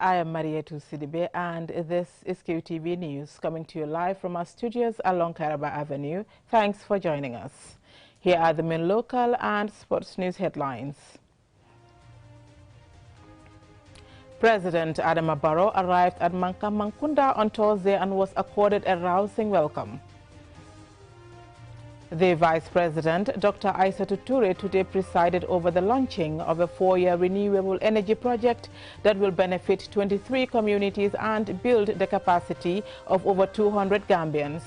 I am Marietu Sidibe, and this is QTV News, coming to you live from our studios along Caraba Avenue. Thanks for joining us. Here are the main local and sports news headlines. President Adama Barrow arrived at Mankunda on Thursday and was accorded a rousing welcome. The Vice President, Dr. Aissatou Toure, today presided over the launching of a 4-year renewable energy project that will benefit 23 communities and build the capacity of over 200 Gambians.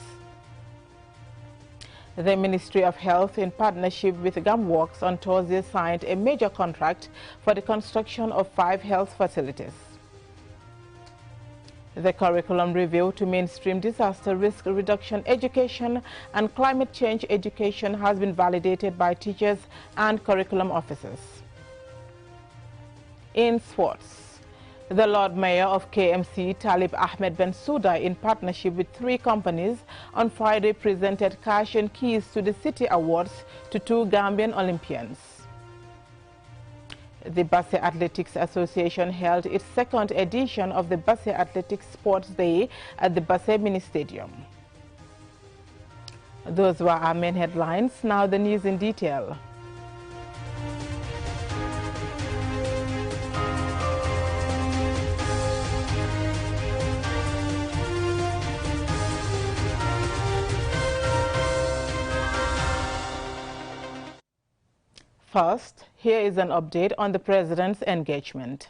The Ministry of Health, in partnership with GamWorks, on Thursday signed a major contract for the construction of 5 health facilities. The curriculum review to mainstream disaster risk reduction education and climate change education has been validated by teachers and curriculum officers. In sports, the Lord Mayor of KMC, Talib Ahmed Bensouda, in partnership with 3 companies, on Friday presented cash and keys to the City Awards to 2 Gambian Olympians. The Bassey Athletics Association held its 2nd edition of the Bassey Athletics Sports Day at the Bassey Mini Stadium. Those were our main headlines. Now the news in detail. First, here is an update on the President's engagement.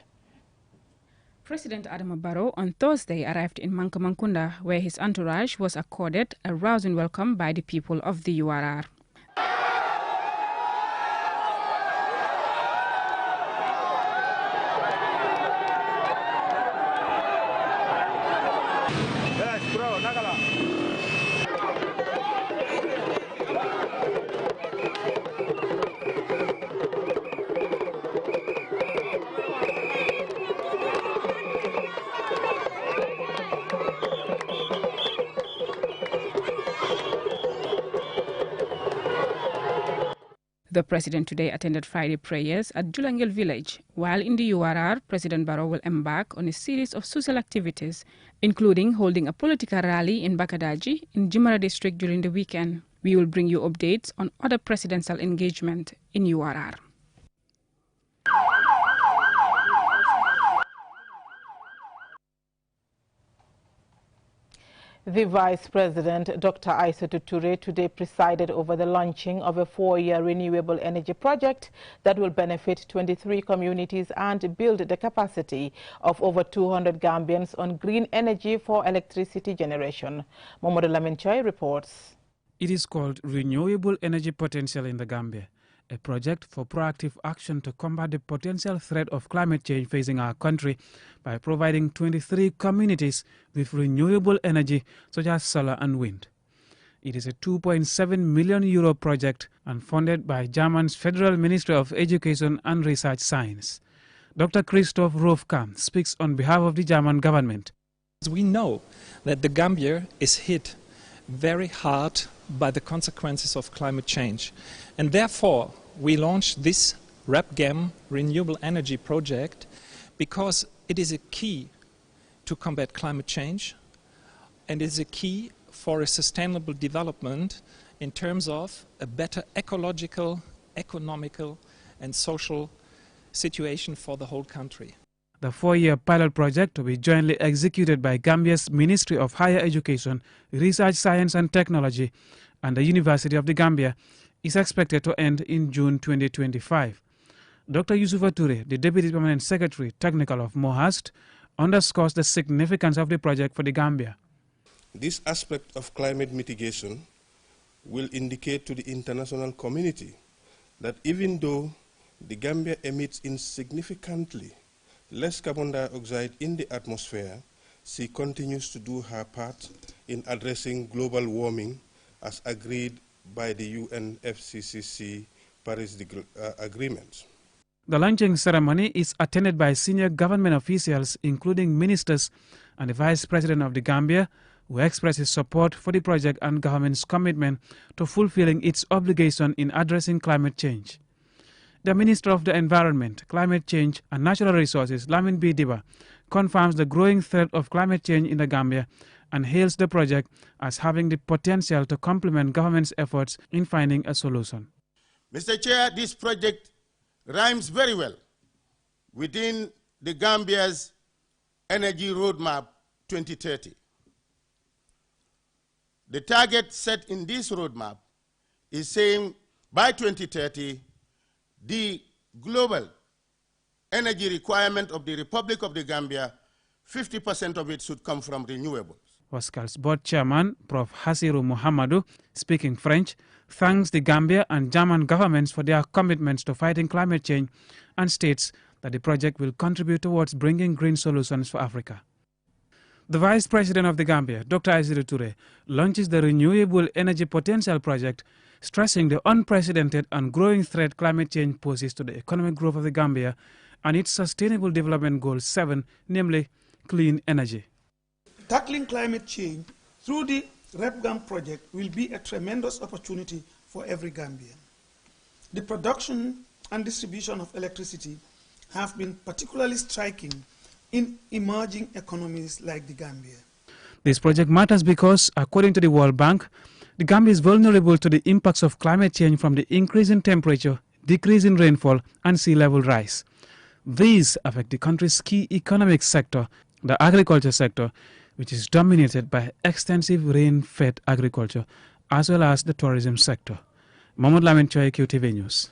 President Adama Barrow on Thursday arrived in Mankunda, where his entourage was accorded a rousing welcome by the people of the URR. The President today attended Friday prayers at Julangel village. While in the URR, President Barrow will embark on a series of social activities, including holding a political rally in Bakadaji in Jimara district during the weekend. We will bring you updates on other presidential engagement in URR. The Vice President, Dr. Aissatou Toure, today presided over the launching of a 4-year renewable energy project that will benefit 23 communities and build the capacity of over 200 Gambians on green energy for electricity generation. Momodo Laminchoy reports. It is called Renewable Energy Potential in the Gambia, a project for proactive action to combat the potential threat of climate change facing our country by providing 23 communities with renewable energy such as solar and wind. It is a €2.7 million project and funded by Germany's Federal Ministry of Education and Research Science. Dr. Christoph Rofkamp speaks on behalf of the German government. We know that the Gambia is hit very hard by the consequences of climate change, and therefore we launched this REPGAM renewable energy project because it is a key to combat climate change and is a key for a sustainable development in terms of a better ecological, economical and social situation for the whole country. The 4-year pilot project, to be jointly executed by Gambia's Ministry of Higher Education, Research, Science and Technology and the University of the Gambia, is expected to end in June 2025. Dr. Youssoufa Toure, the Deputy Permanent Secretary Technical of MOHAST, underscores the significance of the project for the Gambia. This aspect of climate mitigation will indicate to the international community that even though the Gambia emits insignificantly less carbon dioxide in the atmosphere, she continues to do her part in addressing global warming as agreed by the UNFCCC Paris Agreement. The launching ceremony is attended by senior government officials, including ministers and the Vice President of the Gambia, who expresses support for the project and government's commitment to fulfilling its obligation in addressing climate change. The Minister of the Environment, Climate Change and Natural Resources, Lamin B. Diba, confirms the growing threat of climate change in the Gambia and hails the project as having the potential to complement government's efforts in finding a solution. Mr. Chair, this project rhymes very well within the Gambia's Energy Roadmap 2030. The target set in this roadmap is saying by 2030, the global energy requirement of the Republic of the Gambia, 50% of it should come from renewables. Wascal's board chairman, Prof. Hasiru Muhammadu, speaking French, thanks the Gambia and German governments for their commitments to fighting climate change and states that the project will contribute towards bringing green solutions for Africa. The Vice President of the Gambia, Dr. Aissatou Touré, launches the Renewable Energy Potential Project, stressing the unprecedented and growing threat climate change poses to the economic growth of the Gambia and its Sustainable Development Goal 7, namely clean energy. Tackling climate change through the REPGAM project will be a tremendous opportunity for every Gambian. The production and distribution of electricity have been particularly striking in emerging economies like the Gambia. This project matters because, according to the World Bank, the Gambia is vulnerable to the impacts of climate change from the increase in temperature, decrease in rainfall, and sea level rise. These affect the country's key economic sector, the agriculture sector, which is dominated by extensive rain-fed agriculture, as well as the tourism sector. Mahmoud Lamin Choi, QTV News.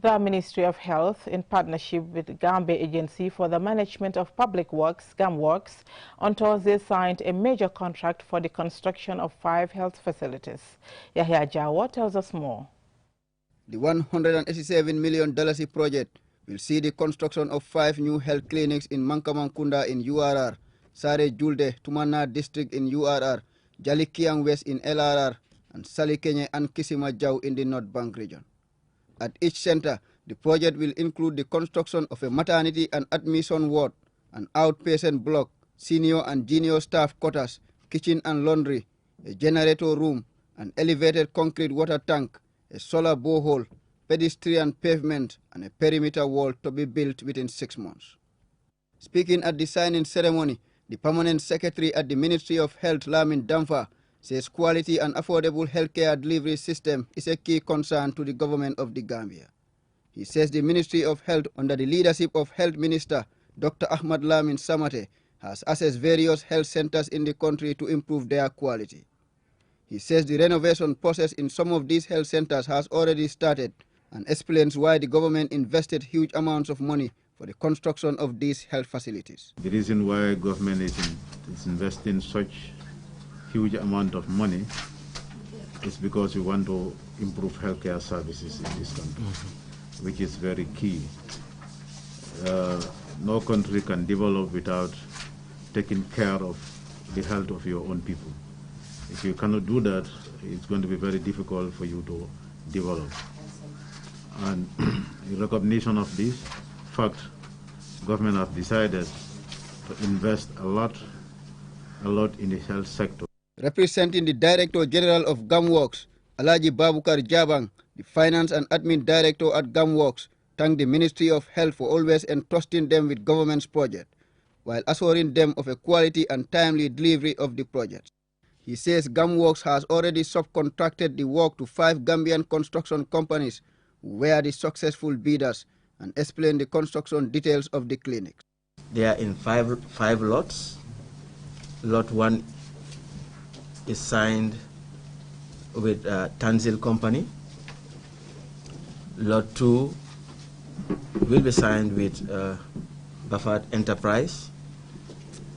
The Ministry of Health, in partnership with the Gambia Agency for the Management of Public Works, GAMWorks, on Thursday signed a major contract for the construction of 5 health facilities. Yahya Jawa tells us more. The $187 million project will see the construction of 5 new health clinics in Mankamankunda in URR, Sare Julde, Tumana district in URR, Jalikiang West in LRR, and Salikenye and Kisima Jau in the North Bank region. At each center, the project will include the construction of a maternity and admission ward, an outpatient block, senior and junior staff quarters, kitchen and laundry, a generator room, an elevated concrete water tank, a solar borehole, pedestrian pavement, and a perimeter wall to be built within 6 months. Speaking at the signing ceremony, the Permanent Secretary at the Ministry of Health, Lamin Damfa, says quality and affordable healthcare delivery system is a key concern to the government of the Gambia. He says the Ministry of Health, under the leadership of Health Minister Dr. Ahmad Lamin Samate, has assessed various health centers in the country to improve their quality. He says the renovation process in some of these health centers has already started and explains why the government invested huge amounts of money for the construction of these health facilities. The reason why government is investing such huge amount of money is because we want to improve healthcare services in this country, which is very key. No country can develop without taking care of the health of your own people. If you cannot do that, it's going to be very difficult for you to develop. And in recognition of this fact, government has decided to invest a lot in the health sector. Representing the Director General of GAMWorks, Alaji Babukar Jabang, the Finance and Admin Director at GAMWorks, thanked the Ministry of Health for always entrusting them with government's project, while assuring them of a quality and timely delivery of the project. He says GAMWorks has already subcontracted the work to 5 Gambian construction companies who were the successful bidders, and explained the construction details of the clinics. They are in five lots. Lot 1 is signed with Tanzil Company. Lot 2 will be signed with Buffett Enterprise.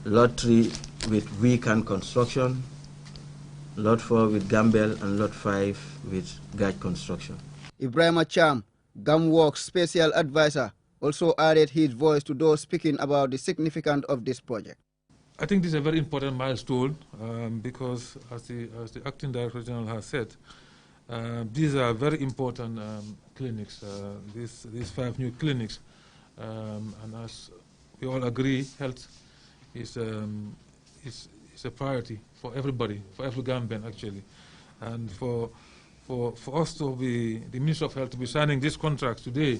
Lot 3 with Wecan Construction. Lot 4 with Gambel, and Lot 5 with Gaj Construction. Ibrahim Acham, GAMWorks Special Advisor, also added his voice to those speaking about the significance of this project. I think this is a very important milestone because, as the Acting Director General has said, these are very important clinics, these 5 new clinics. And as we all agree, health is a priority for everybody, for every Gambian actually. And for us to be, the Ministry of Health to be signing this contract today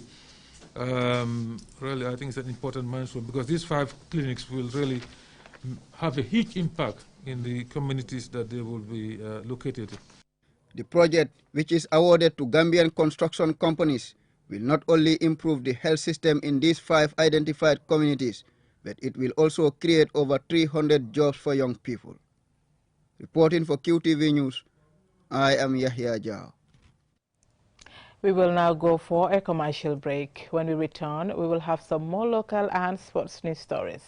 really, I think it's an important milestone because these 5 clinics will really have a huge impact in the communities that they will be located in. The project, which is awarded to Gambian construction companies, will not only improve the health system in these 5 identified communities, but it will also create over 300 jobs for young people. Reporting for QTV News, I am Yahya Jao. We will now go for a commercial break. When we return, we will have some more local and sports news stories.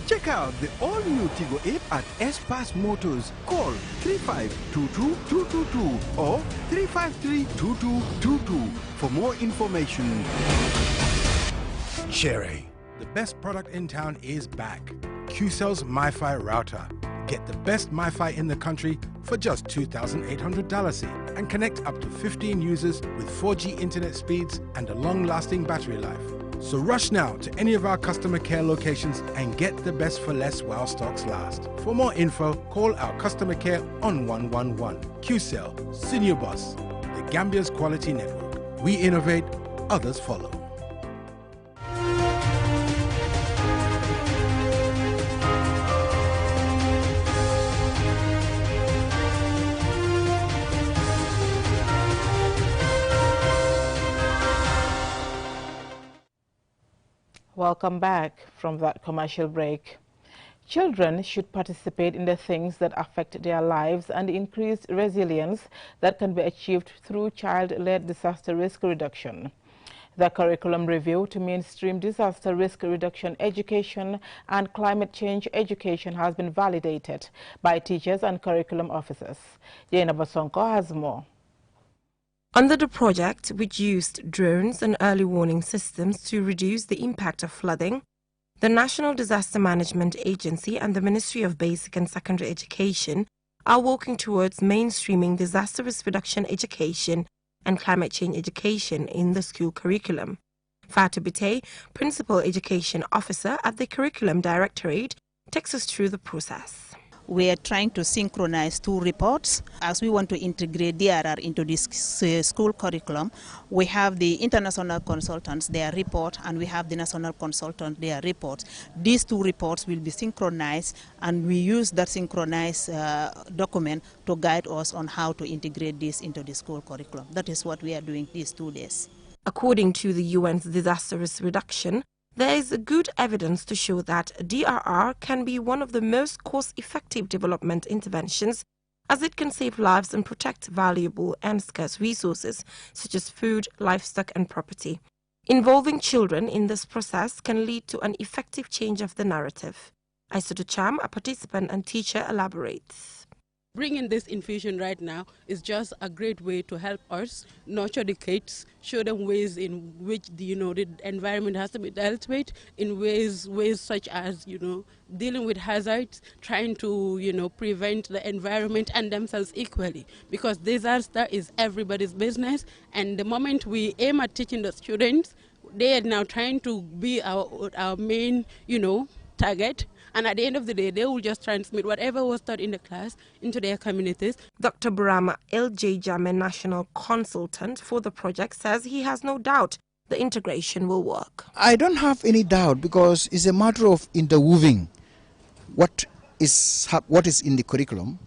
Check out the all-new Tigo app at S-Pass Motors. Call 3522-222 or 353-2222 for more information. Cherry, the best product in town is back. QCell's MiFi router. Get the best MiFi in the country for just $2,800 and connect up to 15 users with 4G internet speeds and a long-lasting battery life. So rush now to any of our customer care locations and get the best for less while stocks last. For more info, call our customer care on 111. QCell, Senior Boss, the Gambia's quality network. We innovate, others follow. Welcome back from that commercial break. Children should participate in the things that affect their lives and increase resilience that can be achieved through child-led disaster risk reduction. The curriculum review to mainstream disaster risk reduction education and climate change education has been validated by teachers and curriculum officers. Jane Abasonko has more. Under the project, which used drones and early warning systems to reduce the impact of flooding, the National Disaster Management Agency and the Ministry of Basic and Secondary Education are working towards mainstreaming disaster risk reduction education and climate change education in the school curriculum. Fatou Bitey, Principal Education Officer at the Curriculum Directorate, takes us through the process. We are trying to synchronize 2 reports as we want to integrate DRR into this school curriculum. We have the international consultants, their report, and we have the national consultant, their reports. These 2 reports will be synchronized, and we use that synchronized document to guide us on how to integrate this into the school curriculum. That is what we are doing these 2 days. According to the UN's disaster risk reduction, there is good evidence to show that DRR can be one of the most cost-effective development interventions, as it can save lives and protect valuable and scarce resources such as food, livestock and property. Involving children in this process can lead to an effective change of the narrative. Aissatou Cham, a participant and teacher, elaborates. Bringing this infusion right now is just a great way to help us nurture the kids, show them ways in which the environment has to be dealt with, in ways such as dealing with hazards, trying to prevent the environment and themselves equally, because disaster is everybody's business. And the moment we aim at teaching the students, they are now trying to be our main target. And at the end of the day, they will just transmit whatever was taught in the class into their communities. Dr. Burama L.J. Jame, National Consultant for the project, says he has no doubt the integration will work. I don't have any doubt, because it's a matter of interweaving what is in the curriculum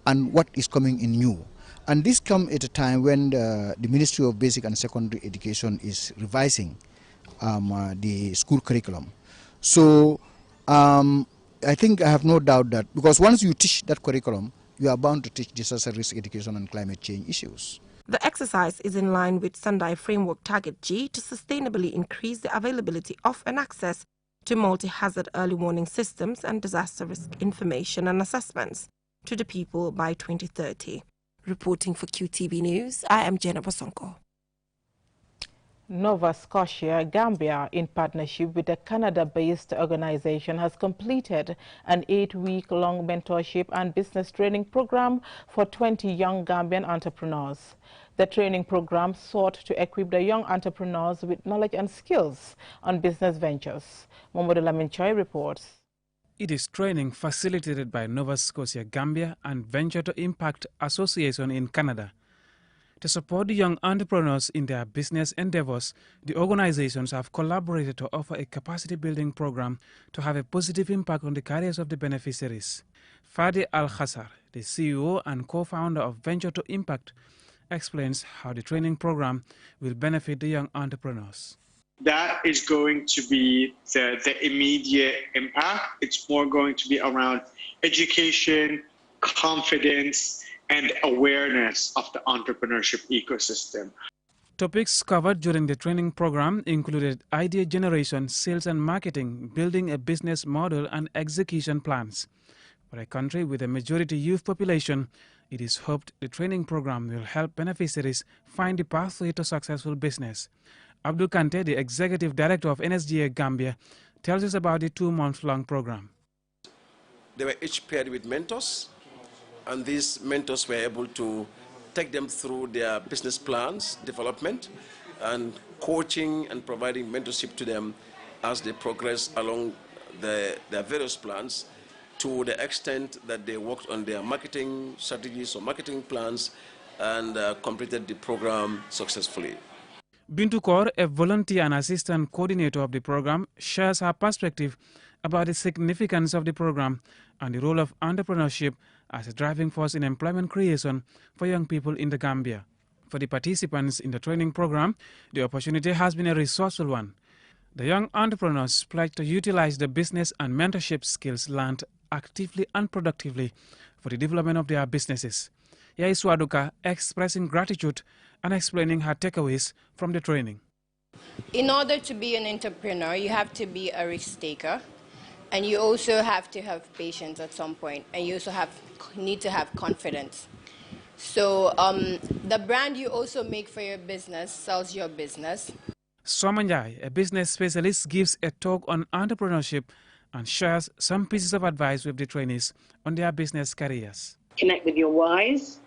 and what is coming in new. And this comes at a time when the Ministry of Basic and Secondary Education is revising the school curriculum. So I think I have no doubt that, because once you teach that curriculum, you are bound to teach disaster risk education and climate change issues. The exercise is in line with Sendai Framework Target G to sustainably increase the availability of and access to multi-hazard early warning systems and disaster risk information and assessments to the people by 2030. Reporting for QTV News, I am Jenna Bosonko. Nova Scotia, Gambia, in partnership with a Canada-based organization, has completed an 8-week-long mentorship and business training program for 20 young Gambian entrepreneurs. The training program sought to equip the young entrepreneurs with knowledge and skills on business ventures. Momodu Laminchoy reports. It is training facilitated by Nova Scotia, Gambia and Venture to Impact Association in Canada. To support the young entrepreneurs in their business endeavors, the organizations have collaborated to offer a capacity-building program to have a positive impact on the careers of the beneficiaries. Fadi Al-Khassar, the CEO and co-founder of Venture to Impact, explains how the training program will benefit the young entrepreneurs. That is going to be the immediate impact. It's more going to be around education, confidence, and awareness of the entrepreneurship ecosystem. Topics covered during the training program included idea generation, sales and marketing, building a business model and execution plans. For a country with a majority youth population, it is hoped the training program will help beneficiaries find the pathway to successful business. Abdul Kante, the executive director of NSGA Gambia, tells us about the 2-month-long program. They were each paired with mentors, and these mentors were able to take them through their business plans, development, and coaching and providing mentorship to them as they progress along their various plans, to the extent that they worked on their marketing strategies or marketing plans and completed the program successfully. Bintu Kaur, a volunteer and assistant coordinator of the program, shares her perspective about the significance of the program and the role of entrepreneurship as a driving force in employment creation for young people in the Gambia. For the participants in the training program, the opportunity has been a resourceful one. The young entrepreneurs pledge to utilize the business and mentorship skills learned actively and productively for the development of their businesses. Yai Swaduka expressing gratitude and explaining her takeaways from the training. In order to be an entrepreneur, you have to be a risk taker, and you also have to have patience at some point, and you also need to have confidence. So the brand you also make for your business sells your business. Somanjai, a business specialist, gives a talk on entrepreneurship and shares some pieces of advice with the trainees on their business careers. Connect with your whys.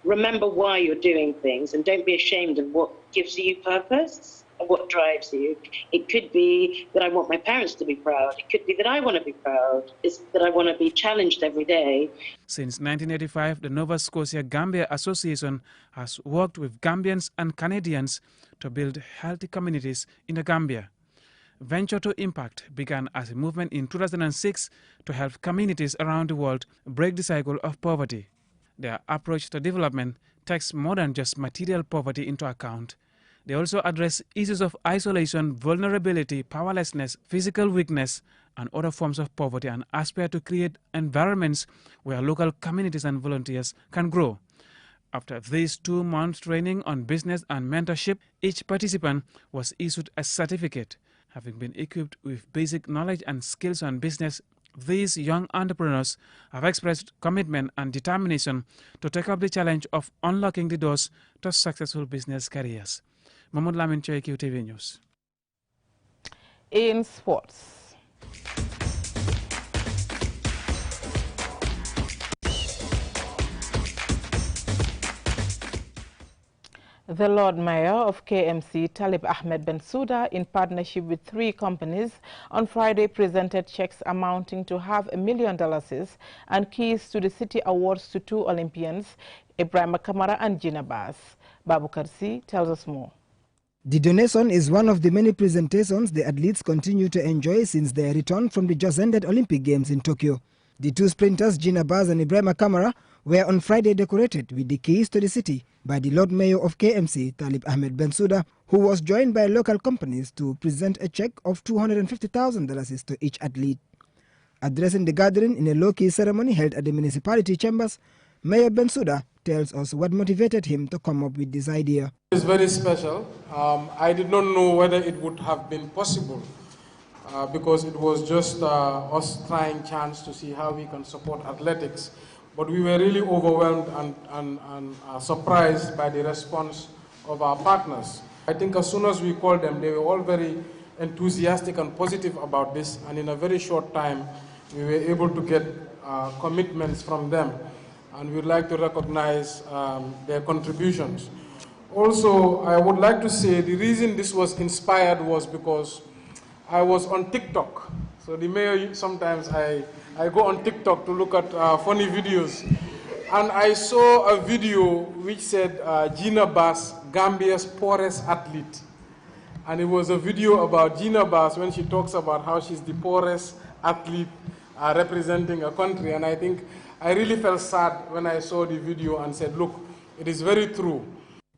Remember why you're doing things, and don't be ashamed of what gives you purpose and what drives you. It could be that I want my parents to be proud. It could be that I want to be proud. It's that I want to be challenged every day. Since 1985, the Nova Scotia Gambia Association has worked with Gambians and Canadians to build healthy communities in the Gambia. Venture to Impact began as a movement in 2006 to help communities around the world break the cycle of poverty. Their approach to development takes more than just material poverty into account. They also address issues of isolation, vulnerability, powerlessness, physical weakness, and other forms of poverty, and aspire to create environments where local communities and volunteers can grow. After this 2-month training on business and mentorship, each participant was issued a certificate. Having been equipped with basic knowledge and skills on business, these young entrepreneurs have expressed commitment and determination to take up the challenge of unlocking the doors to successful business careers. Mahmoud Lamin, QTV News. In sports. The Lord Mayor of KMC, Talib Ahmed Bensouda, in partnership with 3 companies, on Friday presented checks amounting to $500,000 and keys to the city awards to 2 Olympians, Ibrahim Kamara and Gina Bass. Babu Karsi tells us more. The donation is one of the many presentations the athletes continue to enjoy since their return from the just-ended Olympic Games in Tokyo. The 2 sprinters, Gina Bass and Ibrahim Kamara, were on Friday decorated with the keys to the city by the Lord Mayor of KMC, Talib Ahmed Bensouda, who was joined by local companies to present a check of $250,000 to each athlete. Addressing the gathering in a low-key ceremony held at the municipality chambers, Mayor Bensouda tells us what motivated him to come up with this idea. It's very special. I did not know whether it would have been possible because it was just us trying chance to see how we can support athletics. But we were really overwhelmed and surprised by the response of our partners. I think as soon as we called them, they were all very enthusiastic and positive about this, and in a very short time, we were able to get commitments from them, and we'd like to recognize their contributions. Also, I would like to say the reason this was inspired was because I was on TikTok. So the mayor, sometimes I go on TikTok to look at funny videos. And I saw a video which said Gina Bass, Gambia's poorest athlete. And it was a video about Gina Bass when she talks about how she's the poorest athlete representing a country. And I think I really felt sad when I saw the video and said, look, it is very true.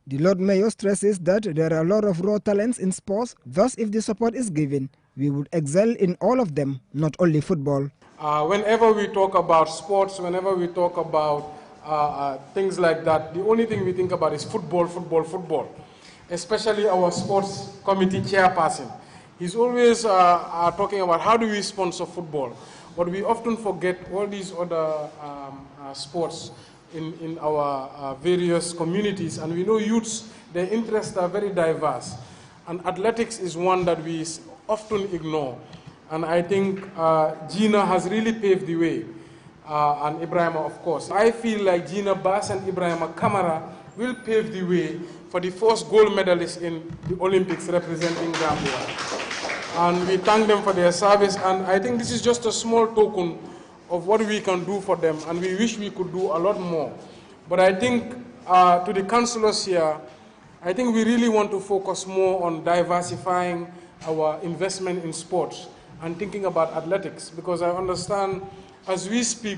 The Lord Mayor stresses that there are a lot of raw talents in sports, thus if the support is given, we would excel in all of them, not only football. Whenever we talk about sports, whenever we talk about things like that, the only thing we think about is football, football, football. Especially our sports committee chairperson. He's always talking about how do we sponsor football, but we often forget all these other sports in our various communities, and we know youths, their interests are very diverse, and athletics is one that we often ignore. And I think Gina has really paved the way, and Ibrahima, of course. I feel like Gina Bass and Ibrahima Kamara will pave the way for the first gold medalist in the Olympics representing Gambia. And we thank them for their service, and I think this is just a small token of what we can do for them, and we wish we could do a lot more. But I think to the councillors here, I think we really want to focus more on diversifying our investment in sports and thinking about athletics, because I understand as we speak,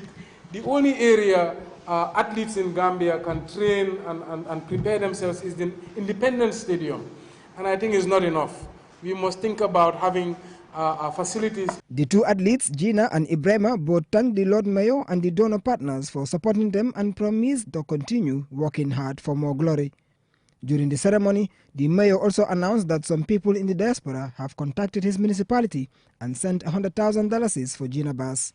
the only area athletes in Gambia can train and prepare themselves is the independent stadium. And I think it's not enough. We must think about having facilities. The two athletes, Gina and Ibrahima, both thanked the Lord Mayor and the donor partners for supporting them and promised to continue working hard for more glory. During the ceremony, the mayor also announced that some people in the diaspora have contacted his municipality and sent $100,000 for Gina Bass.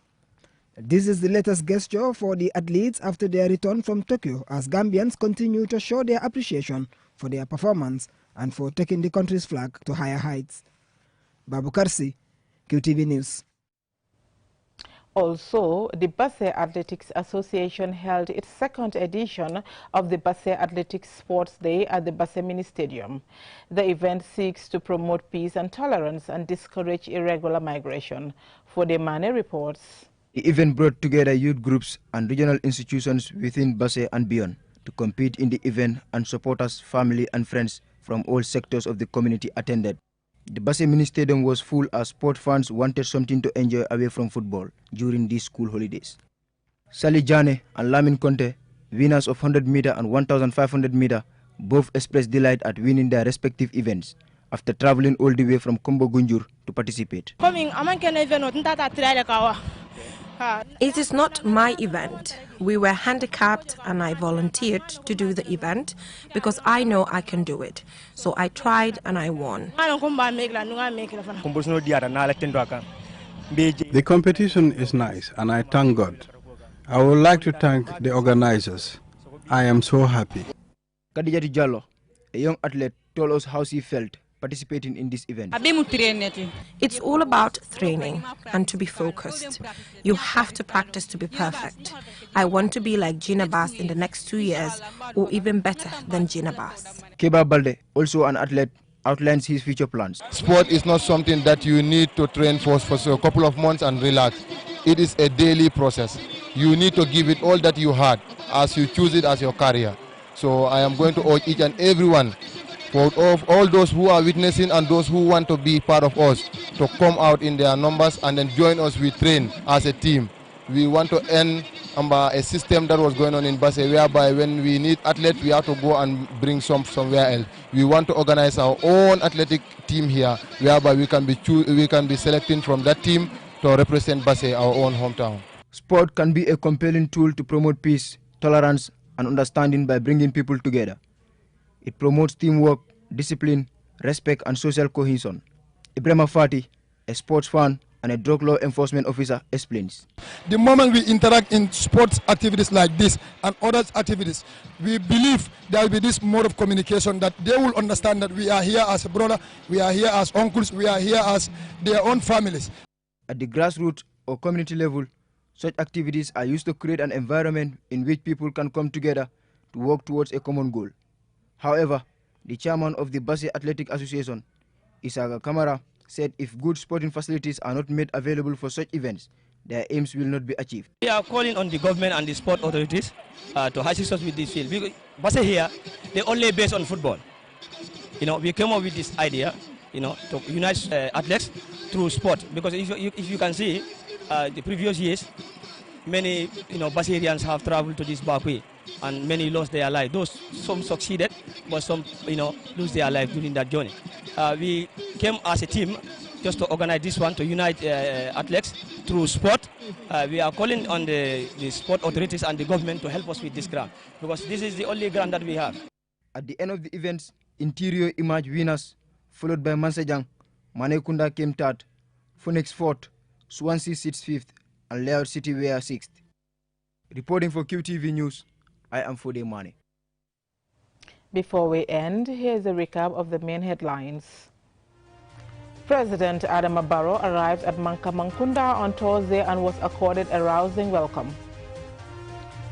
This is the latest gesture for the athletes after their return from Tokyo, as Gambians continue to show their appreciation for their performance and for taking the country's flag to higher heights. Babu Karsi, QTV News. Also, the Bassey Athletics Association held its second edition of the Bassey Athletics Sports Day at the Bassey Mini Stadium. The event seeks to promote peace and tolerance and discourage irregular migration. Fodemane reports. The event brought together youth groups and regional institutions within Bassey and beyond to compete in the event, and supporters, family and friends from all sectors of the community attended. The Bassey Mini Stadium was full as sport fans wanted something to enjoy away from football during these school holidays. Sally Jane and Lamin Conte, winners of 100-meter and 1,500-meter, both expressed delight at winning their respective events after traveling all the way from Kombo Gunjur to participate. It is not my event. We were handicapped and I volunteered to do the event because I know I can do it. So I tried and I won. The competition is nice and I thank God. I would like to thank the organizers. I am so happy. Kadijati Jallo, a young athlete, told us how she felt participating in this event. It's all about training and to be focused. You have to practice to be perfect. I want to be like Gina Bass in the next 2 years, or even better than Gina Bass. Keba Balde, also an athlete, outlines his future plans. Sport is not something that you need to train for a couple of months and relax. It is a daily process. You need to give it all that you had as you choose it as your career. So I am going to urge each and everyone, for all those who are witnessing and those who want to be part of us, to come out in their numbers and then join us. We train as a team. We want to end a system that was going on in Bassey, whereby when we need athletes, we have to go and bring somewhere else. We want to organize our own athletic team here, whereby we can be selecting from that team to represent Bassey, our own hometown. Sport can be a compelling tool to promote peace, tolerance, and understanding by bringing people together. It promotes teamwork, discipline, respect, and social cohesion. Ibrahima Fati, a sports fan and a drug law enforcement officer explains. The moment we interact in sports activities like this and other activities, we believe there will be this mode of communication that they will understand that we are here as a brother, we are here as uncles, we are here as their own families. At the grassroots or community level, such activities are used to create an environment in which people can come together to work towards a common goal. However, the chairman of the Bassey Athletic Association, Isaga Kamara, said if good sporting facilities are not made available for such events, their aims will not be achieved. We are calling on the government and the sport authorities to assist us with this field. Because Bassey here, they only based on football. We came up with this idea, to unite athletes through sport. Because if you can see, the previous years, many Basserians have traveled to this Bakwe, and many lost their life. Some succeeded, but some lose their life during that journey. We came as a team just to organize this one to unite athletes through sport. We are calling on the sport authorities and the government to help us with this grant, because this is the only grant that we have. At the end of the events, Interior emerged winners, followed by Mansejang. Manekunda came third, Phoenix fourth, Swansea sits fifth, and Layout City were sixth. Reporting for QTV News, I am Fode Mane. Before we end, here's a recap of the main headlines. President Adama Barrow arrived at Mankamankunda on Thursday and was accorded a rousing welcome.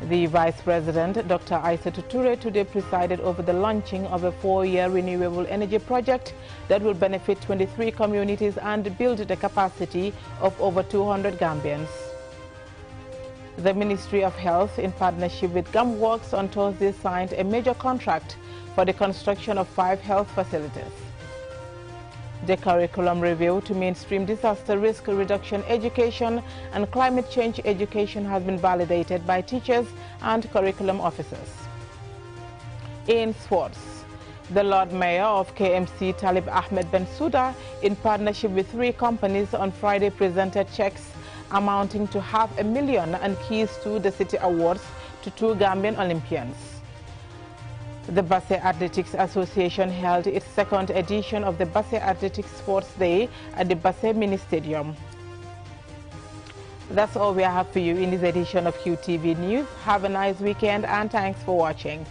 The Vice President, Dr. Aissatou Touré, today presided over the launching of a 4-year renewable energy project that will benefit 23 communities and build the capacity of over 200 Gambians. The Ministry of Health, in partnership with GumWorks, on Thursday signed a major contract for the construction of 5 health facilities. The curriculum review to mainstream disaster risk reduction education and climate change education has been validated by teachers and curriculum officers. In sports, the Lord Mayor of KMC, Talib Ahmed Bensouda, in partnership with 3 companies, on Friday presented checks amounting to $500,000 and keys to the city awards to 2 Gambian Olympians. The Bassey Athletics Association held its 2nd edition of the Bassey Athletics Sports Day at the Bassey Mini Stadium. That's all we have for you in this edition of QTV News. Have a nice weekend and thanks for watching.